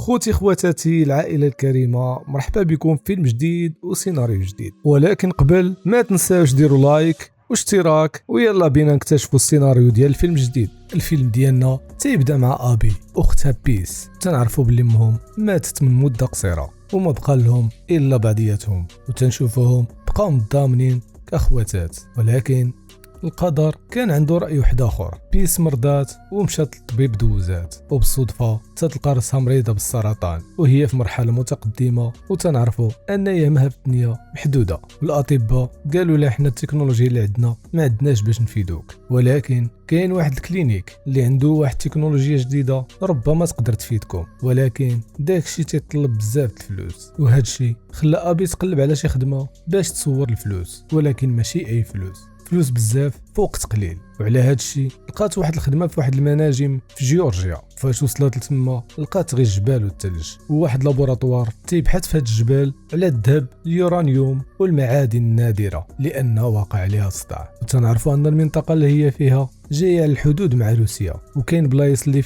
خوتي خواتاتي العائلة الكريمة، مرحبا بكم في فيلم جديد وسيناريو جديد. ولكن قبل ما تنساوش ديروا لايك واشتراك، ويلا بينا نكتشفوا السيناريو ديال الفيلم الجديد. الفيلم ديالنا تيبدا مع ابي واختها بيس، تنعرفوا بلي امهم ماتت من مدة قصيرة وما بقى لهم الا بعضياتهم، وتنشوفوهم بقاو متضامنين كاخواتات. ولكن القدر كان عنده رأي واحد اخر. بيس مرضات ومشات للطبيب دوزات، وبالصدفة تتلقى راسها مريضة بالسرطان وهي في مرحلة متقدمة، وتنعرفوا ان ايامها في الدنيا محدودة. الاطباء قالوا لها حنا التكنولوجيا اللي عندنا ما عندناش باش نفيدوك، ولكن كاين واحد الكلينيك اللي عنده واحد التكنولوجيا جديدة ربما تقدر تفيدكم، ولكن داكشي تيطلب بزاف الفلوس. وهذا الشيء خلى ابي تقلب على شي خدمة باش تصور الفلوس، ولكن ماشي اي فلوس بزاف فوق قليل. وعلى هذا الشيء لقات واحد الخدمه في واحد المناجم في جيورجيا. فاش وصلت لتما لقات غير الجبال والثلج، وواحد لابوراتوار تيبحث في هاد الجبال على الذهب، اليورانيوم والمعادن النادره لانه واقع عليها صداع. وتنعرفوا ان المنطقه اللي هي فيها جايه على الحدود مع روسيا، وكاين بلايص اللي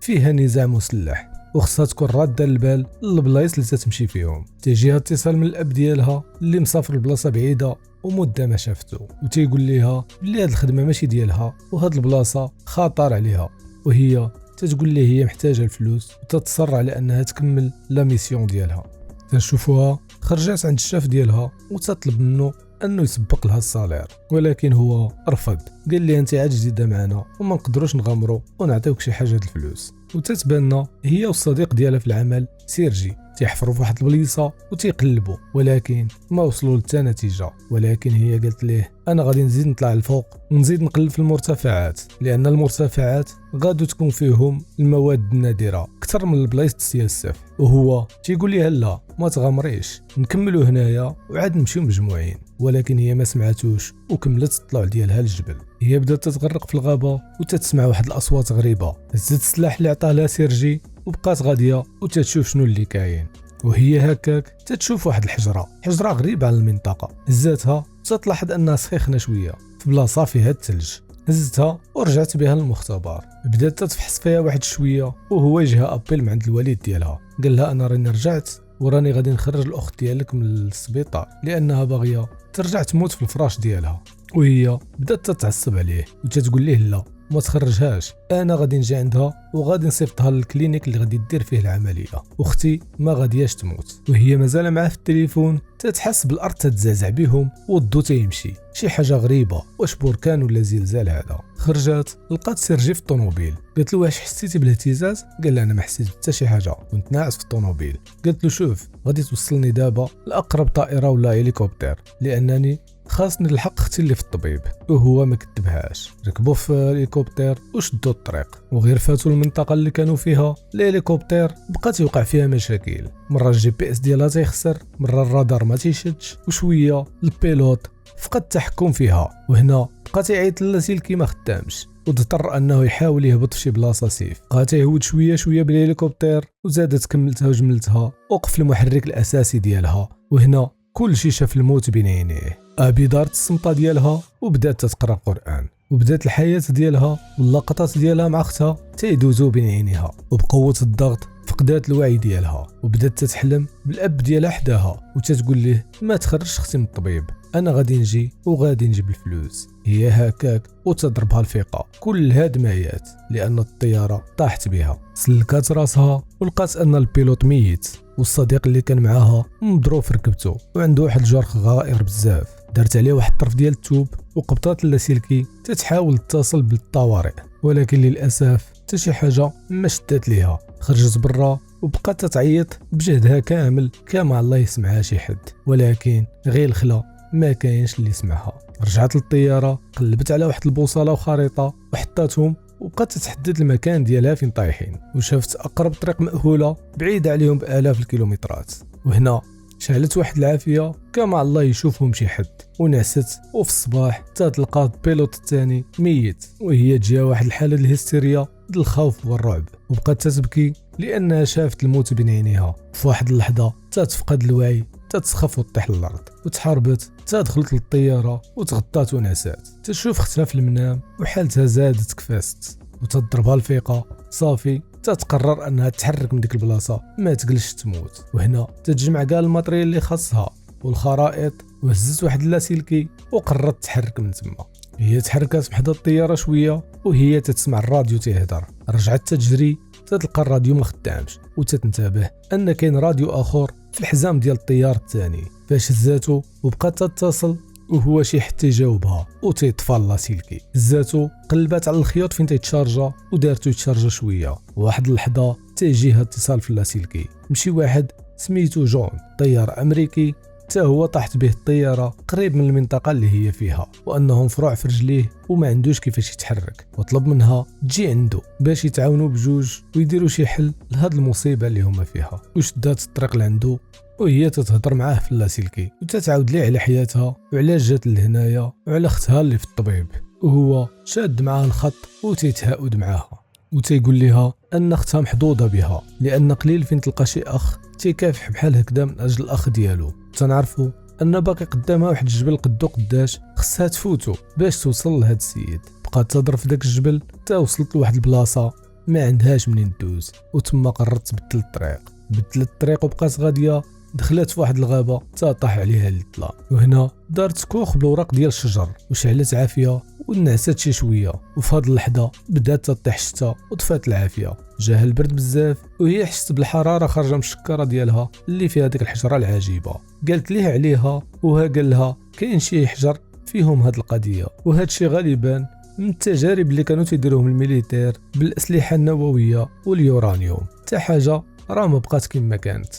فيها نزاع مسلح، وخصها تكون راده البال للبلايص اللي تتمشي فيهم. تيجيها اتصال من الاب ديالها اللي مسافر لبلاصه بعيده ومده ما شافته، وتيقول ليها بلي هاد الخدمه ماشي ديالها وهاد البلاصه خطر عليها، وهي تتقول ليه هي محتاجه الفلوس وتتصر على انها تكمل لا ميسيون ديالها. تنشوفوها خرجت عند الشاف ديالها وتطلب منه انه يسبق لها الصالير، ولكن هو رفض. قال لي انت عاد جديده معنا وما نقدروش نغامروا ونعطيوك شي حاجه الفلوس. وتتبنى هي والصديق ديالها في العمل سيرجي تيحفروا في واحد البليصه وتيقلبوا، ولكن ما وصلوا لتا نتيجه. ولكن هي قالت ليه انا غادي نزيد نطلع الفوق ونزيد نقلب في المرتفعات، لان المرتفعات غادو تكون فيهم المواد النادره اكثر من البلايص ديال السف. وهو تيقول ليها لا ما تغامريش، نكملوا هنايا وعاد نمشيو مجموعين. ولكن هي ما سمعتوش وكملت الطلوع ديالها للجبل. هي بدات تتغرق في الغابه وتتسمع واحد الاصوات غريبه. هزت السلاح اللي عطاه لها سيرجي وبقات غاديه وتتشوف شنو اللي كاين. وهي هكاك تتشوف واحد حجره غريبه على المنطقه. هزاتها وتلاحظ انها سخيخه شويه في بلاصه فيها الثلج. هزتها ورجعت بها للمختبر. بدات تتفحص فيها واحد شويه، وهو يجيها ابيل من عند الوالد ديالها. قال لها انا راني رجعت وراني غادي نخرج الاخت ديالك من السبيطار لانها باغيه ترجع تموت في الفراش ديالها. وهي بدات تتعصب عليه وتتقول ليه لا ما تخرجهاش، انا غادي نجي عندها وغادي نصيفطها للكلينيك اللي غادي دير فيه العمليه، اختي ما غادياش تموت. وهي مازال معاه في التليفون تتحس بالارض تتزعزع بهم والضو تيمشي. شي حاجه غريبه، واش بركان ولا زلزال هذا؟ خرجت لقات سيرجي في الطوموبيل. قالت له واش حسيتي بالاهتزاز؟ قال لها انا ما حسيت حتى شي حاجه، كنت ناعس في الطوموبيل. قالت له شوف غادي توصلني دابا لاقرب طائره ولا هليكوبتر، لانني خاصني نلحق اختي اللي في الطبيب. وهو ما كتبهاش. ركبوا في الهليكوبتر وشدوا الطريق، وغير فاتوا المنطقه اللي كانوا فيها الهليكوبتر بقات يوقع فيها مشاكل. مره الجي بي اس ديالها تيخسر، مره الرادار ما تيشدش، وشويه البيلوت فقد التحكم فيها. وهنا بقى تيعيط للاسلكي ما خدامش، واضطر انه يحاول يهبط في شي بلاصه سيف. بقى تيهود شويه بالهليكوبتر، وزادت كملتها وجملتها وقف المحرك الاساسي ديالها. وهنا كل شي شاف الموت بين عينيه. ابي دارت الصمطه ديالها وبدات تقرا القران، وبدات الحياه ديالها واللقطات ديالها مع اختها تيدوزو بين عينيها. وبقوه الضغط فقدات الوعي ديالها وبدات تتحلم بالاب ديالها حداها، وتتقول ليه ما تخرجش اختي من الطبيب، انا غادي نجي وغادي نجيب الفلوس. هي هكاك وتضربها الفيقه، كل هاد مايات لان الطياره طاحت بها. سلكات راسها ولقات ان البيلوت ميت، والصديق اللي كان معاها مضروب في ركبته وعنده واحد الجرح غائر بزاف. دارت عليه واحد الطرف ديال التوب وقبطات اللاسلكي تتحاول تتصل بالطوارئ، ولكن للاسف حتى شي حاجه ما شدات ليها. خرجت برا وبقات تتعيط بجهدها كامل كما الله يسمعها شي حد، ولكن غير الخلا ما كاينش اللي يسمعها. رجعت للطياره، قلبت على واحد البوصله وخريطه وحطاتهم، وبقات تتحدد المكان ديالها فين طايحين، وشافت اقرب طريق مأهوله بعيده عليهم بالاف الكيلومترات. وهنا شعلت واحد العافيه كما الله يشوفهم شي حد، ونعست. وفي الصباح تلقى البيلوت الثاني ميت، وهي تجيها واحد الحاله الهستيريا ديال الخوف والرعب، وبقات تبكي لانها شافت الموت بين عينيها. في واحد اللحظه تفقد الوعي، تتسخف وتطيح للارض، وتحاربت تدخلت للطياره وتغطات ونعسات. تشوف اختها في المنام وحالتها زادت كفاست، وتضربها الفيقه. صافي تتقرر انها تتحرك من ديك البلاصه ما تجلسش تموت. وهنا تتجمع كاع الماتريال اللي خاصها والخرائط، وهزت واحد اللاسلكي وقررت تحرك من تما. هي تحركات بحدا الطياره شويه وهي تتسمع الراديو تيهضر. رجعت تجري تلقى الراديو ما خدامش وتتنتبه ان كاين راديو اخر في الحزام ديال الطيار الثاني. فاش هزاتو وبقات تتصل وهو شي حتى يجاوبها وتيطفى اللاسلكي. هزاتو قلبات على الخيوط فين تيتشارجا ودارتو يتشارجا شويه. واحد اللحظه تيجيها اتصال في اللاسلكي من شي واحد سميتو جون، طيار امريكي حتى هو طاحت به الطياره قريب من المنطقه اللي هي فيها، وانه مفروع في رجليه وما عندوش كيفاش يتحرك، وطلب منها تجي عنده باش يتعاونوا بجوج ويديروا شي حل لهاد المصيبه اللي هما فيها. وشدات الطريق لعنده وهي تتهضر معاه في اللاسلكي وتتعاود ليه على حياتها وعلاش جات لهنايا وعلى اختها اللي في الطبيب. وهو شاد معاه الخط وتيتهاود معاها وتيقول لها ان اختها محظوظه بها، لان قليل فين تلقى شي اخ تيكافح بحال هكذا من اجل الاخ ديالو. تنعرفوا ان باقي قدامها واحد الجبل قدو قداش خصها تفوتو باش توصل لهاد السيد. بقات تهضر في داك الجبل حتى وصلت لواحد البلاصه ما عندهاش منين دوز، وتما قررت تبدل الطريق. بدلت الطريق وبقات غاديه، دخلت في واحد الغابه طاح عليها الظلام. وهنا دارت كوخ بالوراق ديال الشجر وشعلت عافيه ونعست شي شويه. وفي هاد اللحظه بدات تطيح الشتا وطفات العافيه. جاها البرد بزاف وهي حست بالحراره خارجه من الشكاره ديالها اللي فيها ديك الحجره العجيبه. قالت ليه عليها وها قال لها كاين شي حجر فيهم هاد القضيه، وهذا الشيء غالبا من التجارب اللي كانوا تيديروهم الميليتير بالاسلحه النوويه واليورانيوم. حتى حاجه راه ما بقات كما كانت.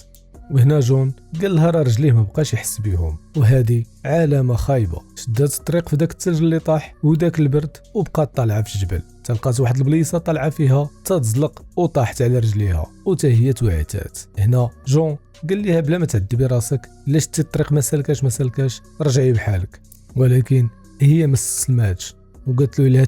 وهنا جون قال لها راه رجليه ما بقاش يحس بيهم، وهذه علامه خايبه. شدات الطريق في داك الثلج اللي طاح وداك البرد وبقات طالعه في الجبل. تلقات واحد البليصه طالعه فيها تتزلق وطاحت على رجليها وتا هي توعتات. هنا جون قال لها بلا ما تعذبي راسك، الا شتي الطريق ما سلكاش رجعي بحالك. ولكن هي ما استسلماتش وقالت له الا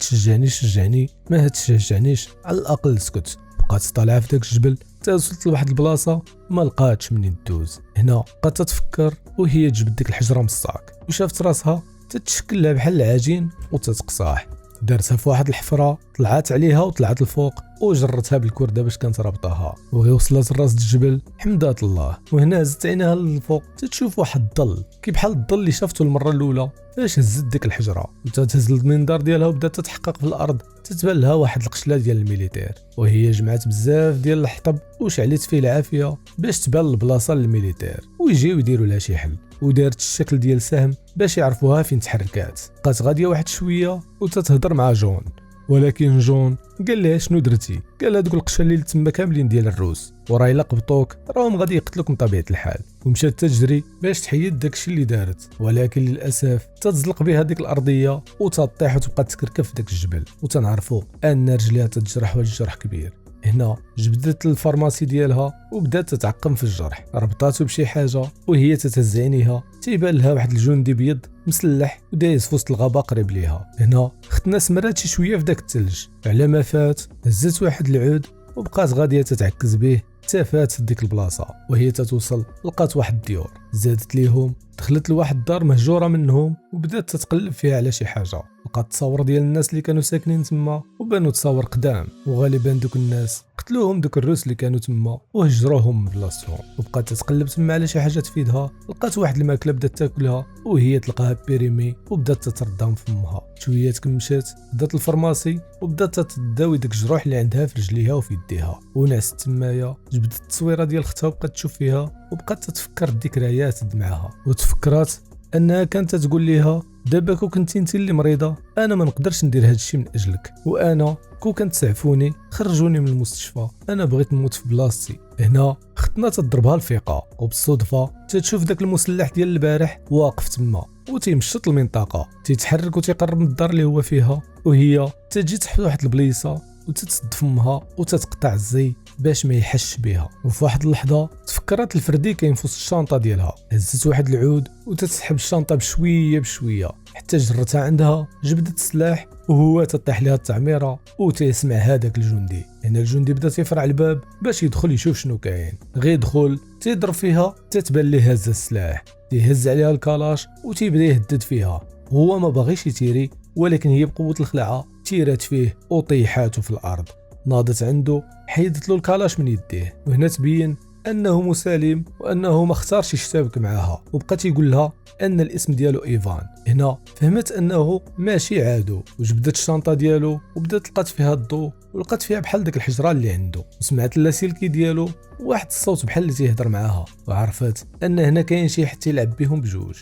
شجعني ما هتشجعنيش على الاقل اسكت. بقات طالعه في داك الجبل حتى وصلت لواحد البلاصه ما لقاتش منين دوز. هنا بقات تتفكر وهي تجبد ديك الحجره من الصاك وشافت راسها تتشكل لها بحال العجين وتتقصاح. دارتها في واحد الحفره، طلعت عليها وطلعت الفوق وجرتها بالكرده باش كانت رابطاها. وهي وصلت لراس الجبل حمدات الله. وهنا هزت عينها للفوق تتشوف واحد الظل كي بحال الظل اللي شافته المره الاولى فاش هزت ديك الحجره. وتتهز المنظار ديالها وبدات تتحقق في الارض. تتبان لها واحد القشله ديال الميليتير، وهي جمعت بزاف ديال الحطب وشعلت فيه العافيه باش تبان البلاصه للميليتير ويجيو يديروا لها شي حل. ودارت الشكل ديال سهم باش يعرفوها فين تحركات. بقات غاديه واحد شويه وتتهضر مع جون، ولكن جون قال لها شنو درتي؟ قال هذوك القشه اللي تما كاملين ديال الروس وراه الا قبطوك راهم غادي يقتلوك من طبيعه الحال. ومشات تجري باش تحيد داكشي اللي دارت، ولكن للاسف تتزلق بها ديك الارضيه وتطيح وتبقى تكركب في داك الجبل. وتنعرفوا ان رجليها تتجرح والجرح كبير. هنا جبدت الفارماسي ديالها وبدات تتعقم في الجرح، ربطاتو بشي حاجه وهي تتهز عينيها تيبان لها واحد الجندي بيض مسلح ودايز في وسط الغابه قريب ليها. هنا ختنا سمرات شي شويه في داك الثلج. على ما فات هزت واحد العود وبقات غاديه تتعكز به حتى فات ديك البلاصه. وهي تتوصل لقات واحد الديور، زادت ليهم، دخلت لواحد الدار مهجوره منهم وبدات تتقلب فيها على شي حاجه. لقات تصاور ديال الناس اللي كانوا ساكنين تما وبانوا تصاور قدام، وغالبا دوك الناس قتلوهم دوك الروس اللي كانوا تما وهجروهم من بلاصتهم. وبقات تتقلب تما على شي حاجه تفيدها. لقات واحد الماكله بدات تاكلها وهي تلقاها بيريمي وبدات تتردم في فمها. شويه تكمشات بدات الفارماسي وبدات تداوي داك الجروح اللي عندها في رجليها وفي يديها. ونعست تمايا جبدت التصويره ديال اختها وبقات تشوف فيها وبقات تتفكر الذكريات معها. وتفكرات انها كانت تقول ليها دابا كون كنتي انت اللي مريضه انا ما نقدرش ندير هذا الشيء من اجلك، وانا كون كنت تعفوني خرجوني من المستشفى انا بغيت نموت في بلاصتي. هنا ختنا تضربها الفيقه وبالصدفه تتشوف داك المسلح ديال البارح واقف تما وتيمشط المنطقه تيتحرك وتيقرب من الدار اللي هو فيها. وهي تجي تحت واحد البليصه وتتسد فمها وتتقطع الزي باش ما يحش بها. وفي واحد اللحظه تفكرت الفردي كاين في وسط الشنطه ديالها. هزت واحد العود وتتسحب الشنطه بشويه حتى جرتها عندها، جبدت السلاح وهو تطيح لها التعميره وتسمع هذاك الجندي. هنا الجندي بدا تيفرع الباب باش يدخل يشوف شنو كاين. غير يدخل تيضرب فيها تتبان ليه هز السلاح، تيهز عليها الكلاش وتيبدا يهدد فيها. هو ما باغيش يتيري ولكن هي بقوه الخلعه تيرات فيه وطيحاته في الارض. ناضت عنده حيدت له الكلاش من يديه، وهنا تبين انه مسالم وانه ما اختارش يشتبك معها، وبقى تيقول لها ان الاسم ديالو ايفان. هنا فهمت انه ماشي عادو، وجبدت الشنطه ديالو وبدات لقات فيها الضوء، ولقات فيها بحال ديك الحجره اللي عنده، وسمعت اللاسلكي ديالو واحد الصوت بحال اللي تيهضر معاها، وعرفت ان هنا كاين شي حتى يلعب بهم بجوج.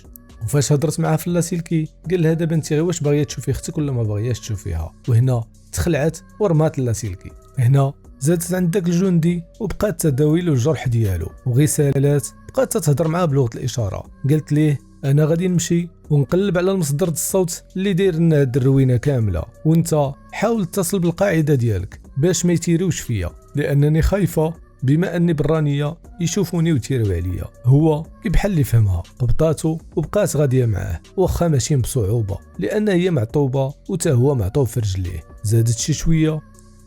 وفاش هضرت معاه في اللاسلكي قال لها دابا انت غير واش باغيه تشوفي اختك ولا ما باغياش تشوفيها، وهنا تخلعت ورمات اللاسلكي. هنا زادت عند داك الجندي وبقات تداوي له الجرح ديالو وغسالات، بقات تهضر معاه بلغه الاشاره. قالت ليه انا غادي نمشي ونقلب على المصدر الصوت اللي داير لنا هاد الروينه كامله، وانت حاول تتصل بالقاعده ديالك باش ما يتيروش فيا، لانني خايفه بما اني برانيه يشوفوني ويتيروا عليا. هو كي بحال اللي فهمها قبطاتو وبقات غاديه معاه، واخا ماشي بصعوبه لان هي معطوبه وتا هو معطوب في رجليه. زادت شي شويه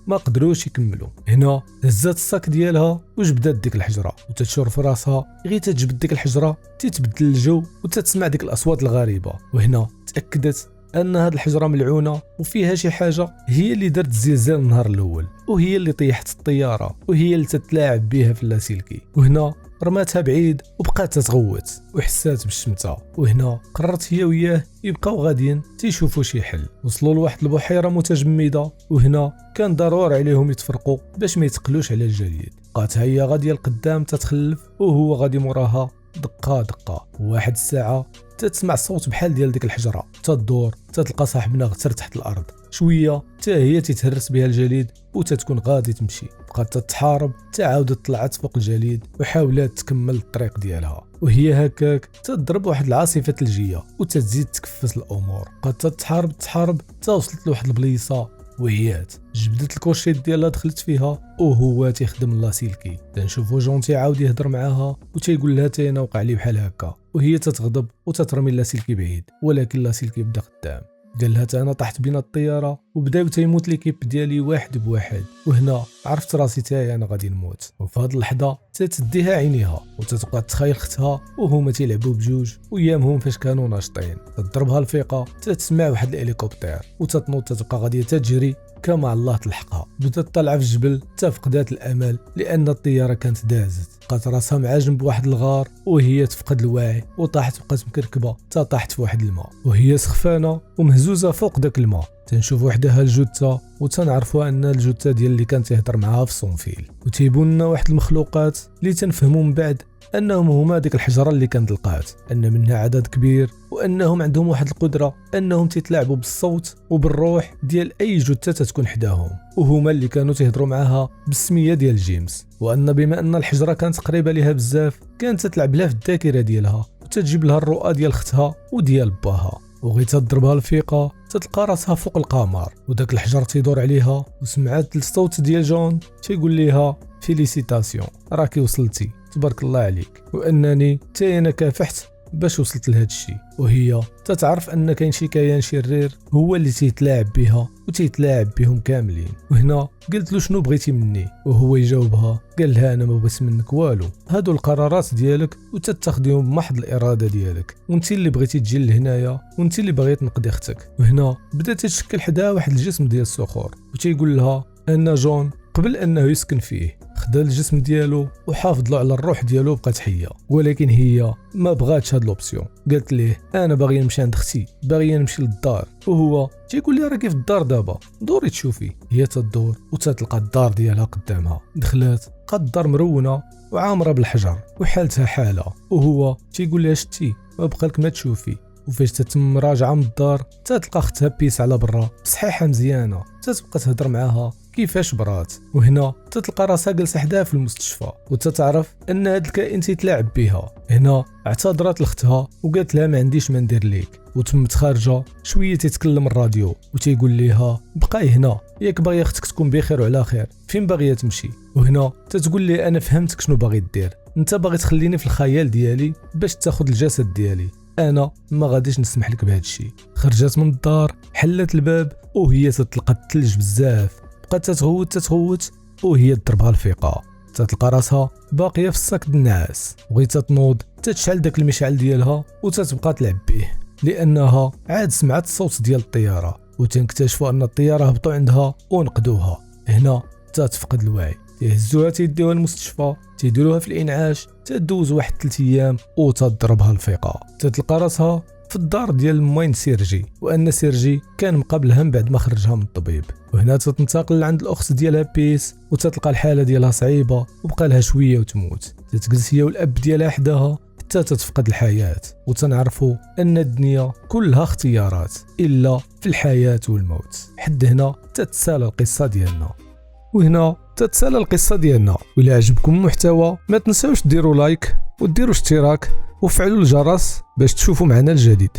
ما قدروش يكملوا. هنا هزات الصاك ديالها وجبدات ديك الحجره وتتشور في راسها، غير تجبد ديك الحجره تتبدل الجو وتتسمع ديك الاصوات الغريبه. وهنا تاكدت ان هاد الحجره ملعونه وفيها شي حاجه هي اللي دارت الزلزال النهار الاول، وهي اللي طيحت الطياره، وهي اللي تتلاعب بها في اللاسلكي. وهنا رماتها بعيد وبقات تتغوت وحسات بالشمته. وهنا قررت هي وياه يبقاو غاديين تيشوفوا شي حل. وصلوا لواحد البحيره متجمده، وهنا كان ضروري عليهم يتفرقوا باش ما يتقلوش على الجليد. بقات هي غاديه لقدام تتخلف وهو غادي موراها دقه دقه. وواحد الساعه تتسمع صوت بحال ديال ديك الحجره، تدور تتلقى صاحبنا غتر تحت الارض. شويه حتى هي تتهرس بها الجليد وتتكون غادي تمشي. بقات تتحارب تعاودت طلعت فوق الجليد وحاولت تكمل الطريق ديالها، وهي هكاك تضرب واحد العاصفه ثلجيه وتزيد تكفس الامور. بقات تحارب حتى وصلت لواحد البليصه وعيات. جبدت الكورشيت ديالها دخلت فيها وهو تيخدم اللاسلكي. تنشوفو جون تيعاود يهضر معاها وتيقول لها تا انا وقع لي بحال هكا، وهي تتغضب وتترمي اللاسلكي بعيد، ولكن اللاسلكي بدا قدام. قال لها تا انا طحت بين الطياره وبداو تيموت ليكيب ديالي واحد بواحد، وهنا عرفت راسي تا انا غادي نموت. وفي هاد اللحظه تتديها عينيها وتتبقى تخيل اختها وهما تيلعبوا بجوج وايامهم فاش كانوا ناشطين. تضربها الفيقه تتسمع واحد الهليكوبتر وتتنوض تتبقى غاديه تجري كما الله تلحقها. بدات طالعه في الجبل حتى فقدات الامل لان الطياره كانت دازت. بقات راسها مع جنب واحد الغار وهي تفقد الوعي وطاحت، بقات مكركبه حتى طاحت في واحد الماء وهي سخفانه ومهزوزه فوق داك الماء. تنشوف وحدها الجثه وتنعرفوا ان الجثه ديال اللي كان تيهضر معاها في الصنفيل. وتيبون لنا واحد المخلوقات اللي تنفهموا من بعد انهم هما ديك الحجره اللي كانت لقات، ان منها عدد كبير وانهم عندهم واحد القدره انهم تيتلاعبوا بالصوت وبالروح ديال اي جثه تتكون حداهم، وهما اللي كانوا تيهضروا معاها بالسميه ديال جيمس. وان بما ان الحجره كانت قريبه ليها بزاف كانت تتلعب لها في الذاكره ديالها وتجيب لها الرؤى ديال اختها وديال باها. وغيت تضربها الفيقه تتلقى راسها فوق القمر وداك الحجر تيدور عليها، وسمعت الصوت ديال جون تيقول ليها فيليسيتاسيون راكي وصلتي تبارك الله عليك، وانني حتى انا كافحت باش وصلت لهذا الشيء. وهي تتعرف ان كاين شي كيان شرير هو اللي تيتلاعب بها وتيتلاعب بهم كاملين. وهنا قلت له شنو بغيتي مني، وهو يجاوبها قال لها انا ما بغيت منك والو، هادو القرارات ديالك وتتخديهم بمحض الاراده ديالك، وانت اللي بغيتي تجي لهنايا وانت اللي بغيت نقضي اختك. وهنا بدا تتشكل حداها واحد الجسم ديال الصخور وتيقول لها ان جون قبل انه يسكن فيه خدا الجسم ديالو وحافظ له على الروح ديالو بقات حيه، ولكن هي ما بغاتش هاد لوبسيون. قالت ليه انا باغيه نمشي عند اختي، باغيه نمشي للدار، وهو تيقول لي راكي في الدار دابا دوري تشوفي. هي تدور وتتلقى الدار ديالها قدامها. دخلت لقات الدار مرونه وعامره بالحجر وحالتها حاله، وهو تيقول لها شتي ما بقالك ما تشوفي. وفاش تتم راجعه من الدار تتلقى اختها بيس على برا بصحيحه مزيانه، تتبقى تهضر معاها كيفاش برات. وهنا تتلقى راسها جالسه حداها في المستشفى وتتعرف ان هاد الكائن تيتلاعب بها. هنا اعتذرت لاختها وقالت لها ما عنديش ما ندير ليك، وتمت خارجه شويه تيتكلم الراديو وتيقول ليها بقاي هنا، ياك باغيه اختك تكون بخير وعلى خير، فين باغيه تمشي؟ وهنا تتقول لي انا فهمتك شنو باغي دير، انت باغي تخليني في الخيال ديالي باش تاخذ الجسد ديالي، انا ما غاديش نسمح لك بهذا الشيء. خرجت من الدار حلت الباب وهي تتلقى الثلج بزاف، بقات تتغوت وهي تضربها الفيقه. تتلقى راسها باقيه في الساك النعاس وغيت تنوض تتشعل داك المشعل ديالها وتتبقى تلعب به لانها عاد سمعت الصوت ديال الطياره، وتنكتشفوا ان الطياره هبطوا عندها ونقدوها. هنا حتى تفقد الوعي. تيهزوها تيديوها المستشفى، تيديروها في الانعاش، تدوز واحد 3 ايام وتضربها الفيقه، تتلقى راسها في الدار ديال موين سيرجي، وان سيرجي كان مقابلها من بعد ما خرجها من الطبيب. وهنا تنتقل عند الاخت ديالها بيس، وتتلقى الحاله ديالها صعيبه وبقى لها شويه وتموت. تتجلس هي والاب ديالها حداها حتى تتفقد الحياه، وتنعرفوا ان الدنيا كلها اختيارات الا في الحياه والموت. حد هنا تتسالى القصه ديالنا، وهنا تتسالى القصه ديالنا. وإلا عجبكم المحتوى ما تنساوش ديروا لايك وديروا اشتراك وفعلوا الجرس باش تشوفوا معنا الجديد.